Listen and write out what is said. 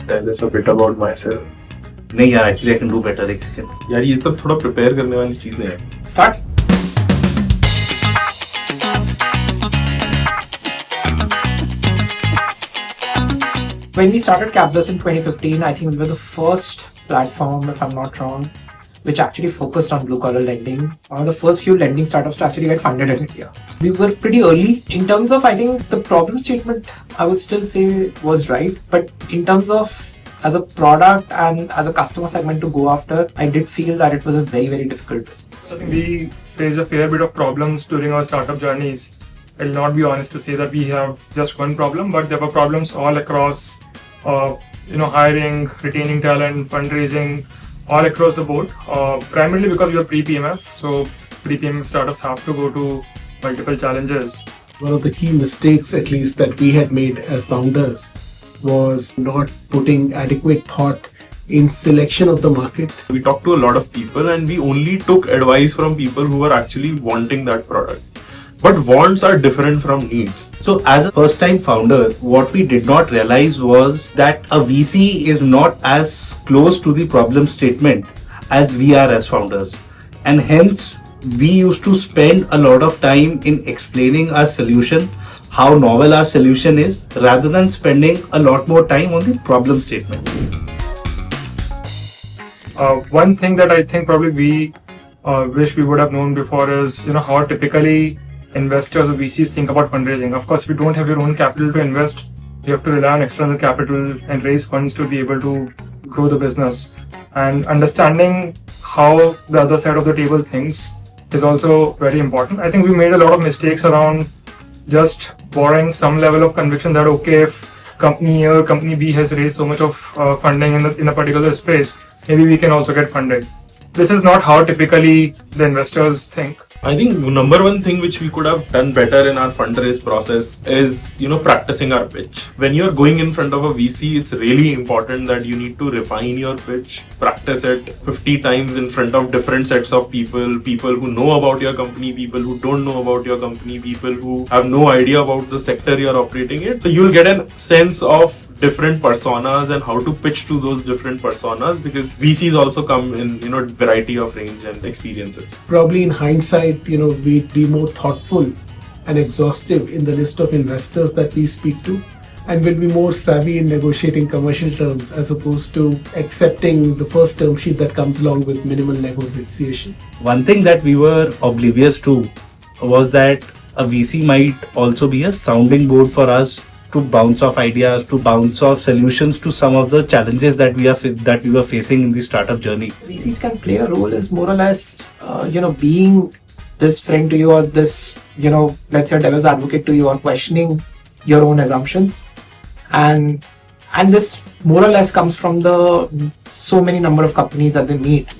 Tell us a bit about myself. नहीं यार, actually I can do better. एक second. यार ये सब थोड़ा प्रिपेयर करने वाली चीजें हैं. Start. When we started Capsus in 2015, I think we were the first platform, if I'm not wrong, which actually focused on blue-collar lending. One of the first few lending startups to actually get funded in India. We were pretty early. In terms of, I think, the problem statement, I would still say was right. But in terms of as a product and as a customer segment to go after, I did feel that it was a very, very difficult business. I think we faced a fair bit of problems during our startup journeys. I'll not be honest to say that we have just one problem, but there were problems all across, hiring, retaining talent, fundraising, all across the board. Primarily because we are pre-PMF, so pre-PMF startups have to go to multiple challenges. One of the key mistakes, at least, that we had made as founders was not putting adequate thought in selection of the market. We talked to a lot of people and we only took advice from people who were actually wanting that product. But wants are different from needs. So as a first time founder, what we did not realize was that a VC is not as close to the problem statement as we are as founders. And hence, we used to spend a lot of time in explaining our solution, how novel our solution is, rather than spending a lot more time on the problem statement. One thing that I think probably we wish we would have known before is, how typically investors or VCs think about fundraising. Of course, if you don't have your own capital to invest, you have to rely on external capital and raise funds to be able to grow the business. And understanding how the other side of the table thinks is also very important. I think we made a lot of mistakes around just borrowing some level of conviction that, okay, if company A or company B has raised so much of funding in a particular space, maybe we can also get funded. This is not how typically the investors think. I think number one thing which we could have done better in our fundraise process is, practicing our pitch. When you're going in front of a VC, it's really important that you need to refine your pitch, practice it 50 times in front of different sets of people who know about your company, people who don't know about your company, people who have no idea about the sector you're operating in. So you'll get a sense of different personas and how to pitch to those different personas, because VCs also come in, variety of range and experiences. Probably in hindsight, we'd be more thoughtful and exhaustive in the list of investors that we speak to, and will be more savvy in negotiating commercial terms as opposed to accepting the first term sheet that comes along with minimal negotiation. One thing that we were oblivious to was that a VC might also be a sounding board for us to bounce off ideas, to bounce off solutions to some of the challenges that we were facing in the startup journey. VCs can play a role as more or less, being this friend to you, or this, let's say devil's advocate to you, or questioning your own assumptions. And this more or less comes from the so many number of companies that they meet.